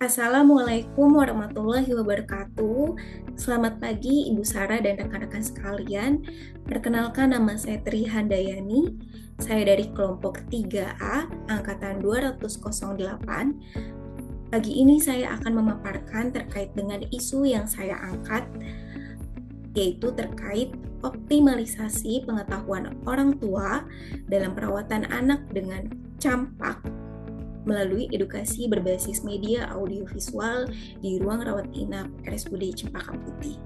Assalamualaikum warahmatullahi wabarakatuh. Selamat pagi Ibu Sarah dan rekan-rekan sekalian. Perkenalkan, nama saya Tri Handayani. Saya dari kelompok 3A angkatan 208. Pagi ini saya akan memaparkan terkait dengan isu yang saya angkat, yaitu terkait optimalisasi pengetahuan orang tua dalam perawatan anak dengan campak melalui edukasi berbasis media audiovisual di ruang rawat inap RSUD Cempaka Putih.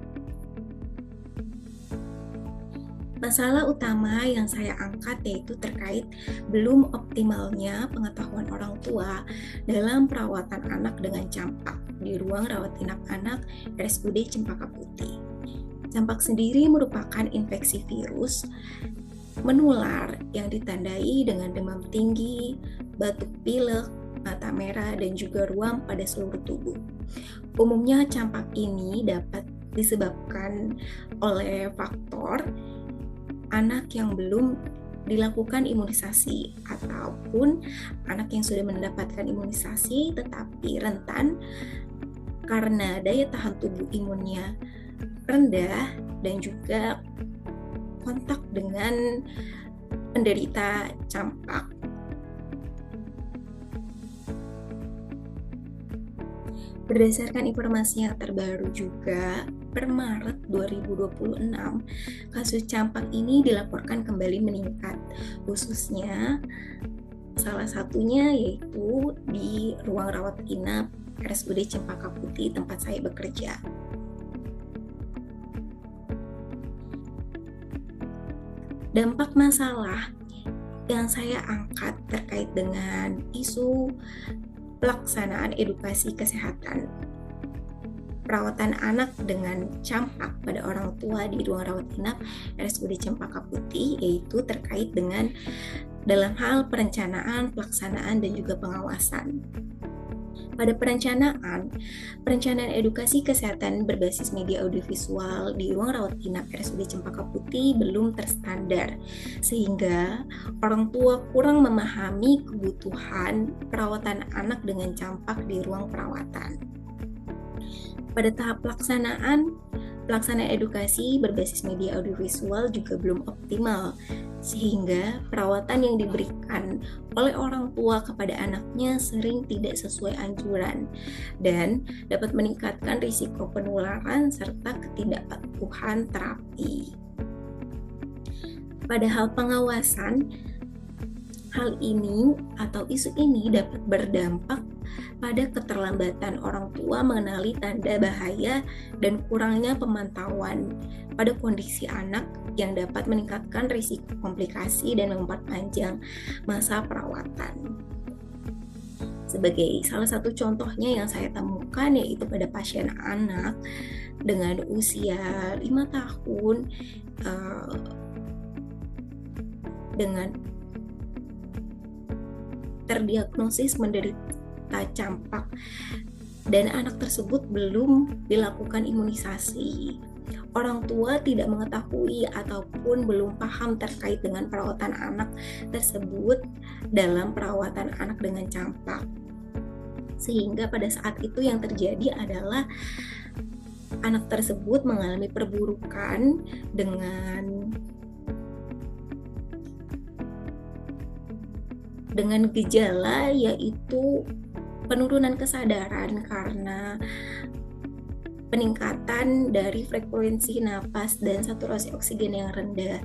Masalah utama yang saya angkat yaitu terkait belum optimalnya pengetahuan orang tua dalam perawatan anak dengan campak di ruang rawat inap anak RSUD Cempaka Putih. Campak sendiri merupakan infeksi virus menular yang ditandai dengan demam tinggi, batuk pilek, mata merah, dan juga ruam pada seluruh tubuh. Umumnya campak ini dapat disebabkan oleh faktor anak yang belum dilakukan imunisasi ataupun anak yang sudah mendapatkan imunisasi tetapi rentan karena daya tahan tubuh imunnya rendah dan juga kontak dengan penderita campak. Berdasarkan informasi yang terbaru juga, per Maret 2026, kasus campak ini dilaporkan kembali meningkat, khususnya salah satunya yaitu di ruang rawat inap RSUD Cempaka Putih tempat saya bekerja. Dampak masalah yang saya angkat terkait dengan isu pelaksanaan edukasi kesehatan perawatan anak dengan campak pada orang tua di ruang rawat inap RSUD Cempaka Putih, yaitu terkait dengan dalam hal perencanaan, pelaksanaan, dan juga pengawasan. Pada perencanaan edukasi kesehatan berbasis media audiovisual di ruang rawat inap RSUD Cempaka Putih belum terstandar, sehingga orang tua kurang memahami kebutuhan perawatan anak dengan campak di ruang perawatan. Pada tahap pelaksanaan edukasi berbasis media audiovisual juga belum optimal, sehingga perawatan yang diberikan oleh orang tua kepada anaknya sering tidak sesuai anjuran dan dapat meningkatkan risiko penularan serta ketidakpatuhan terapi. Pada hal pengawasan, hal ini atau isu ini dapat berdampak pada keterlambatan orang tua mengenali tanda bahaya dan kurangnya pemantauan pada kondisi anak yang dapat meningkatkan risiko komplikasi dan memperpanjang masa perawatan. Sebagai salah satu contohnya yang saya temukan yaitu pada pasien anak dengan usia 5 tahun dengan terdiagnosis menderita campak dan anak tersebut belum dilakukan imunisasi. Orang tua tidak mengetahui ataupun belum paham terkait dengan perawatan anak tersebut dalam perawatan anak dengan campak. Sehingga pada saat itu yang terjadi adalah anak tersebut mengalami perburukan dengan gejala yaitu penurunan kesadaran karena peningkatan dari frekuensi napas dan saturasi oksigen yang rendah,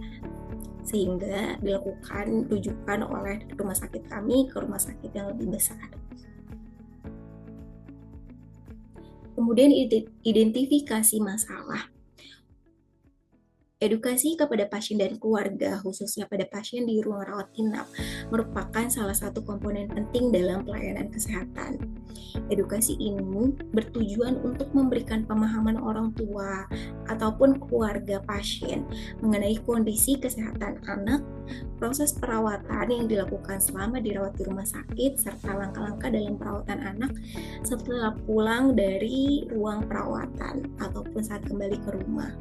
sehingga dilakukan rujukan oleh rumah sakit kami ke rumah sakit yang lebih besar. Kemudian identifikasi masalah. Edukasi kepada pasien dan keluarga, khususnya pada pasien di ruang rawat inap, merupakan salah satu komponen penting dalam pelayanan kesehatan. Edukasi ini bertujuan untuk memberikan pemahaman orang tua ataupun keluarga pasien mengenai kondisi kesehatan anak, proses perawatan yang dilakukan selama dirawat di rumah sakit, serta langkah-langkah dalam perawatan anak setelah pulang dari ruang perawatan ataupun saat kembali ke rumah.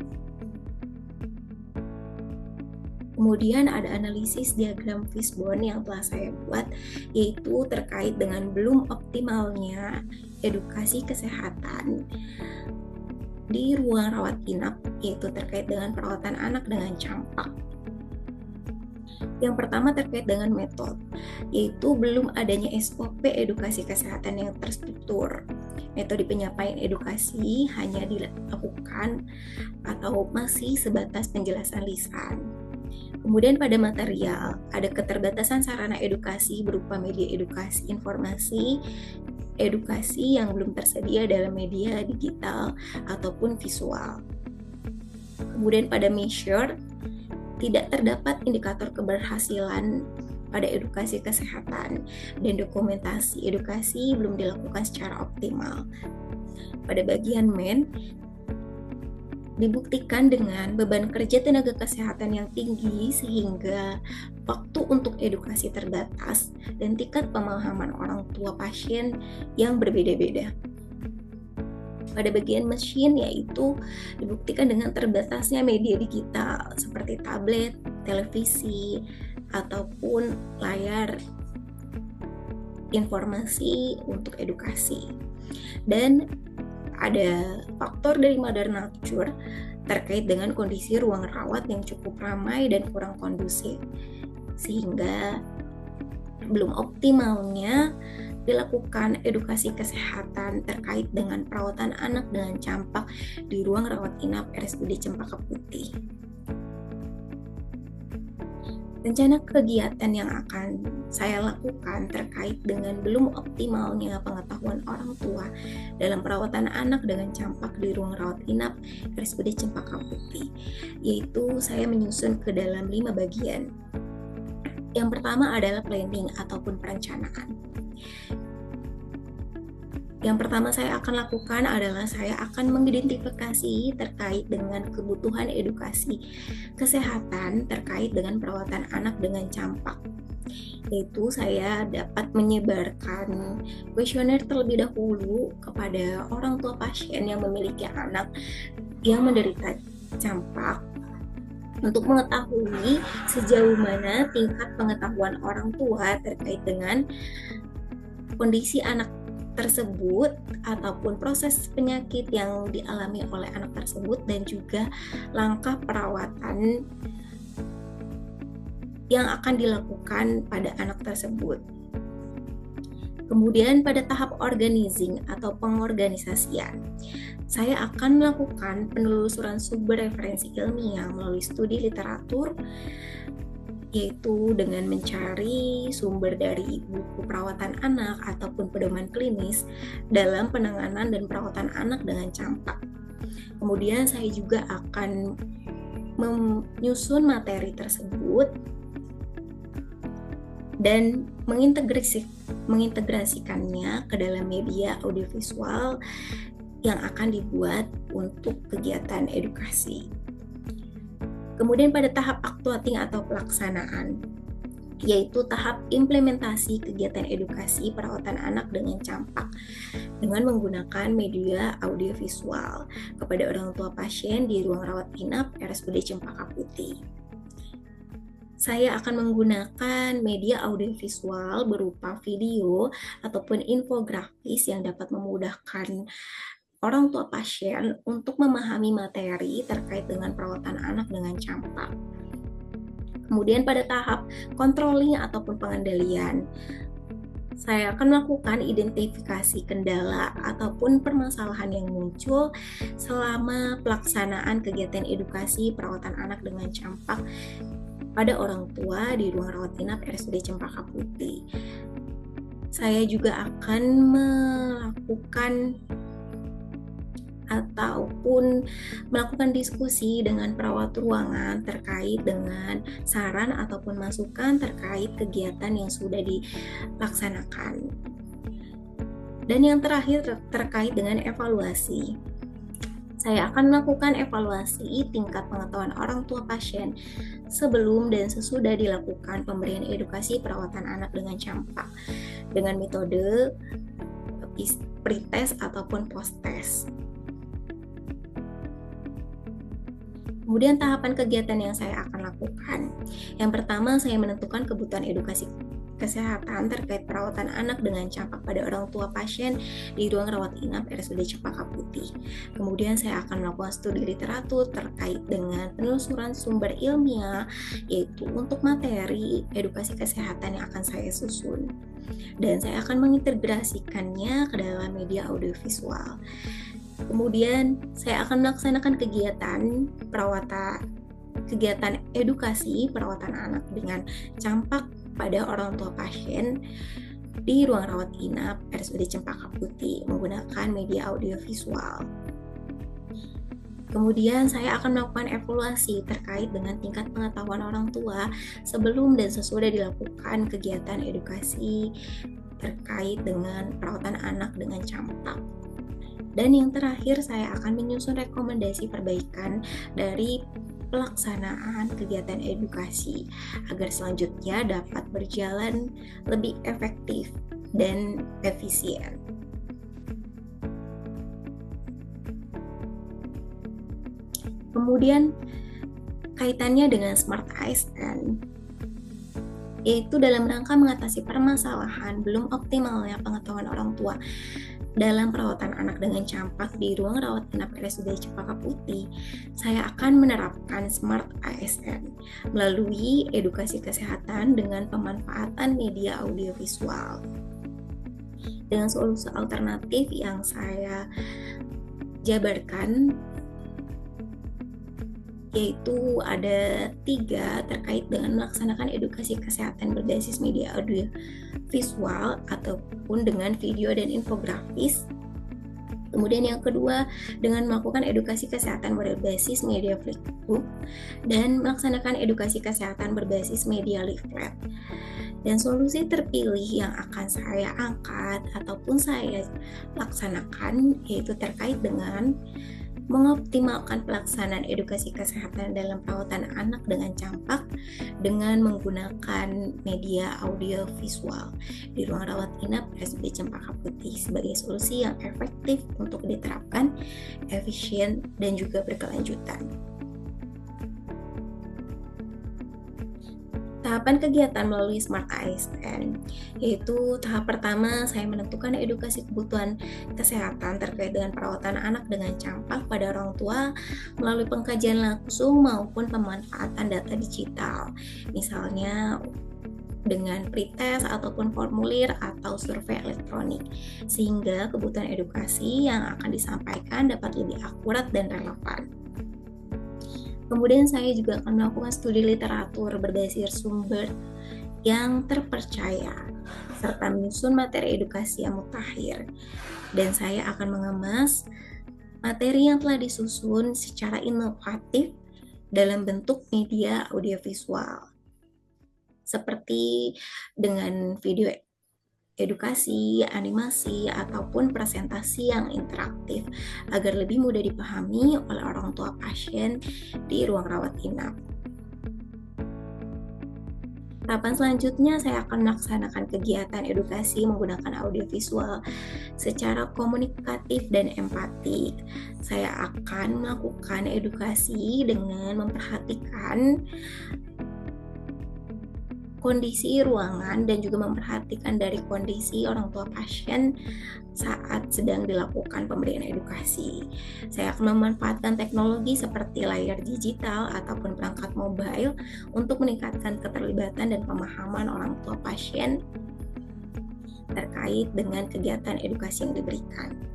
Kemudian ada analisis diagram fishbone yang telah saya buat, yaitu terkait dengan belum optimalnya edukasi kesehatan di ruang rawat inap, yaitu terkait dengan perawatan anak dengan campak. Yang pertama terkait dengan metode, yaitu belum adanya SOP edukasi kesehatan yang terstruktur. Metode penyampaian edukasi hanya dilakukan atau masih sebatas penjelasan lisan. Kemudian pada material, ada keterbatasan sarana edukasi berupa media edukasi informasi, edukasi yang belum tersedia dalam media digital ataupun visual. Kemudian pada measure, tidak terdapat indikator keberhasilan pada edukasi kesehatan dan dokumentasi edukasi belum dilakukan secara optimal. Pada bagian men, dibuktikan dengan beban kerja tenaga kesehatan yang tinggi sehingga waktu untuk edukasi terbatas dan tingkat pemahaman orang tua pasien yang berbeda-beda. Pada bagian mesin, yaitu dibuktikan dengan terbatasnya media digital seperti tablet, televisi, ataupun layar informasi untuk edukasi. Dan ada faktor dari mother nature terkait dengan kondisi ruang rawat yang cukup ramai dan kurang kondusif, sehingga belum optimalnya dilakukan edukasi kesehatan terkait dengan perawatan anak dengan campak di ruang rawat inap RSUD Cempaka Putih. Rencana kegiatan yang akan saya lakukan terkait dengan belum optimalnya pengetahuan orang tua dalam perawatan anak dengan campak di ruang rawat inap RSUD Cempaka Putih, yaitu saya menyusun ke dalam 5 bagian. Yang pertama adalah planning ataupun perencanaan. Yang pertama saya akan lakukan adalah saya akan mengidentifikasi terkait dengan kebutuhan edukasi kesehatan terkait dengan perawatan anak dengan campak. Yaitu saya dapat menyebarkan kuesioner terlebih dahulu kepada orang tua pasien yang memiliki anak yang menderita campak untuk mengetahui sejauh mana tingkat pengetahuan orang tua terkait dengan kondisi anak tersebut ataupun proses penyakit yang dialami oleh anak tersebut dan juga langkah perawatan yang akan dilakukan pada anak tersebut. Kemudian pada tahap organizing atau pengorganisasian, saya akan melakukan penelusuran sumber referensi ilmiah melalui studi literatur, yaitu dengan mencari sumber dari buku perawatan anak ataupun pedoman klinis dalam penanganan dan perawatan anak dengan campak. Kemudian saya juga akan menyusun materi tersebut dan mengintegrasikannya ke dalam media audiovisual yang akan dibuat untuk kegiatan edukasi. Kemudian pada tahap actuating atau pelaksanaan, yaitu tahap implementasi kegiatan edukasi perawatan anak dengan campak dengan menggunakan media audiovisual kepada orang tua pasien di ruang rawat inap RSUD Cempaka Putih. Saya akan menggunakan media audiovisual berupa video ataupun infografis yang dapat memudahkan orang tua pasien untuk memahami materi terkait dengan perawatan anak dengan campak. Kemudian pada tahap controlling ataupun pengendalian, saya akan melakukan identifikasi kendala ataupun permasalahan yang muncul selama pelaksanaan kegiatan edukasi perawatan anak dengan campak pada orang tua di ruang rawat inap RSUD Cempaka Putih. Saya juga akan melakukan diskusi dengan perawat ruangan terkait dengan saran ataupun masukan terkait kegiatan yang sudah dilaksanakan. Dan yang terakhir terkait dengan evaluasi. Saya akan melakukan evaluasi tingkat pengetahuan orang tua pasien sebelum dan sesudah dilakukan pemberian edukasi perawatan anak dengan campak dengan metode pretest ataupun post-test. Kemudian tahapan kegiatan yang saya akan lakukan. Yang pertama, saya menentukan kebutuhan edukasi kesehatan terkait perawatan anak dengan campak pada orang tua pasien di ruang rawat inap RSUD Cempaka Putih. Kemudian saya akan melakukan studi literatur terkait dengan penelusuran sumber ilmiah, yaitu untuk materi edukasi kesehatan yang akan saya susun. Dan saya akan mengintegrasikannya ke dalam media audiovisual. Kemudian saya akan melaksanakan kegiatan edukasi perawatan anak dengan campak pada orang tua pasien di ruang rawat inap RSUD Cempaka Putih menggunakan media audiovisual. Kemudian saya akan melakukan evaluasi terkait dengan tingkat pengetahuan orang tua sebelum dan sesudah dilakukan kegiatan edukasi terkait dengan perawatan anak dengan campak. Dan yang terakhir, saya akan menyusun rekomendasi perbaikan dari pelaksanaan kegiatan edukasi agar selanjutnya dapat berjalan lebih efektif dan efisien. Kemudian kaitannya dengan Smart ASN, yaitu dalam rangka mengatasi permasalahan belum optimalnya pengetahuan orang tua dalam perawatan anak dengan campak di ruang rawat inap RSUD Cempaka Putih, saya akan menerapkan Smart ASN melalui edukasi kesehatan dengan pemanfaatan media audiovisual. Dengan solusi alternatif yang saya jabarkan, yaitu ada 3 terkait dengan melaksanakan edukasi kesehatan berbasis media audio visual ataupun dengan video dan infografis. Kemudian yang kedua, dengan melakukan edukasi kesehatan berbasis media flipbook dan melaksanakan edukasi kesehatan berbasis media leaflet. Dan solusi terpilih yang akan saya angkat ataupun saya laksanakan yaitu terkait dengan mengoptimalkan pelaksanaan edukasi kesehatan dalam perawatan anak dengan campak dengan menggunakan media audio visual di ruang rawat inap RSUD Cempaka Putih sebagai solusi yang efektif untuk diterapkan, efisien, dan juga berkelanjutan. Tahapan kegiatan melalui Smart ASN, yaitu tahap pertama saya menentukan edukasi kebutuhan kesehatan terkait dengan perawatan anak dengan campak pada orang tua melalui pengkajian langsung maupun pemanfaatan data digital, misalnya dengan pretest ataupun formulir atau survei elektronik, sehingga kebutuhan edukasi yang akan disampaikan dapat lebih akurat dan relevan. Kemudian saya juga akan melakukan studi literatur berbasis sumber yang terpercaya, serta menyusun materi edukasi yang mutakhir. Dan saya akan mengemas materi yang telah disusun secara inovatif dalam bentuk media audiovisual, seperti dengan video edukasi, animasi, ataupun presentasi yang interaktif agar lebih mudah dipahami oleh orang tua pasien di ruang rawat inap. Tahapan selanjutnya saya akan melaksanakan kegiatan edukasi menggunakan audiovisual secara komunikatif dan empatik. Saya akan melakukan edukasi dengan memperhatikan kondisi ruangan dan juga memperhatikan dari kondisi orang tua pasien saat sedang dilakukan pemberian edukasi. Saya akan memanfaatkan teknologi seperti layar digital ataupun perangkat mobile untuk meningkatkan keterlibatan dan pemahaman orang tua pasien terkait dengan kegiatan edukasi yang diberikan.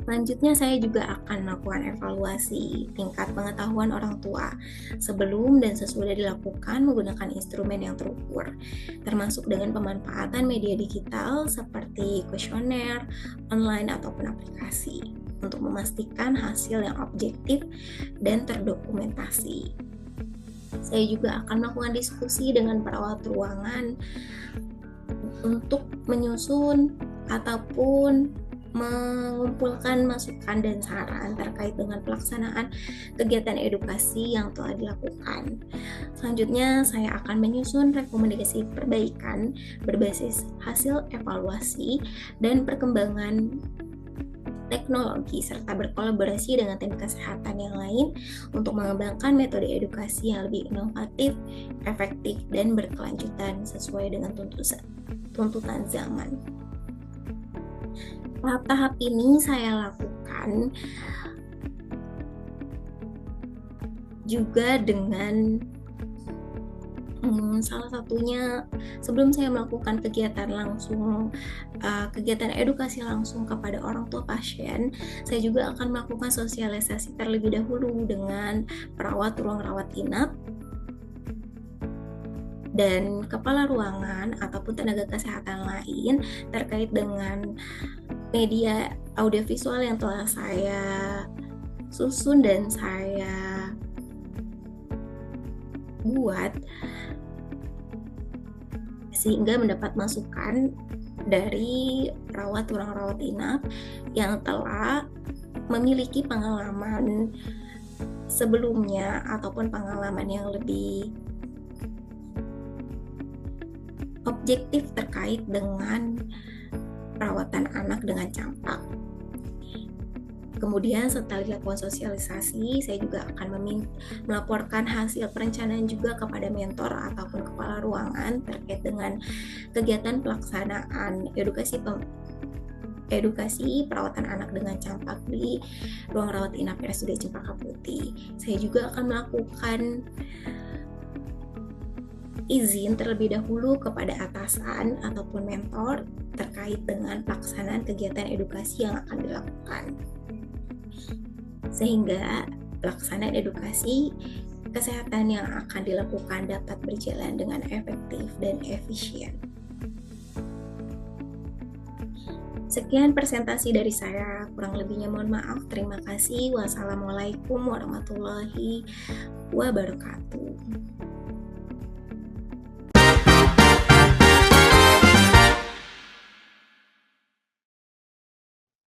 Selanjutnya saya juga akan melakukan evaluasi tingkat pengetahuan orang tua sebelum dan sesudah dilakukan menggunakan instrumen yang terukur, termasuk dengan pemanfaatan media digital seperti kuesioner, online ataupun aplikasi untuk memastikan hasil yang objektif dan terdokumentasi. Saya juga akan melakukan diskusi dengan perawat ruangan untuk menyusun ataupun mengumpulkan masukan dan saran terkait dengan pelaksanaan kegiatan edukasi yang telah dilakukan. Selanjutnya, saya akan menyusun rekomendasi perbaikan berbasis hasil evaluasi dan perkembangan teknologi, serta berkolaborasi dengan tim kesehatan yang lain untuk mengembangkan metode edukasi yang lebih inovatif, efektif, dan berkelanjutan sesuai dengan tuntutan zaman. Tahap-tahap ini saya lakukan juga dengan salah satunya sebelum saya melakukan kegiatan edukasi langsung kepada orang tua pasien, saya juga akan melakukan sosialisasi terlebih dahulu dengan perawat ruang rawat inap dan kepala ruangan ataupun tenaga kesehatan lain terkait dengan media audiovisual yang telah saya susun dan saya buat, sehingga mendapat masukan dari perawat ruang rawat inap yang telah memiliki pengalaman sebelumnya ataupun pengalaman yang lebih objektif terkait dengan perawatan anak dengan campak. Kemudian setelah dilakukan sosialisasi, saya juga akan melaporkan hasil perencanaan juga kepada mentor ataupun kepala ruangan terkait dengan kegiatan pelaksanaan edukasi perawatan anak dengan campak di ruang rawat inap RSUD Cempaka Putih. Saya juga akan melakukan izin terlebih dahulu kepada atasan ataupun mentor terkait dengan pelaksanaan kegiatan edukasi yang akan dilakukan, sehingga pelaksanaan edukasi kesehatan yang akan dilakukan dapat berjalan dengan efektif dan efisien. Sekian presentasi dari saya, kurang lebihnya mohon maaf. Terima kasih. Wassalamualaikum warahmatullahi wabarakatuh.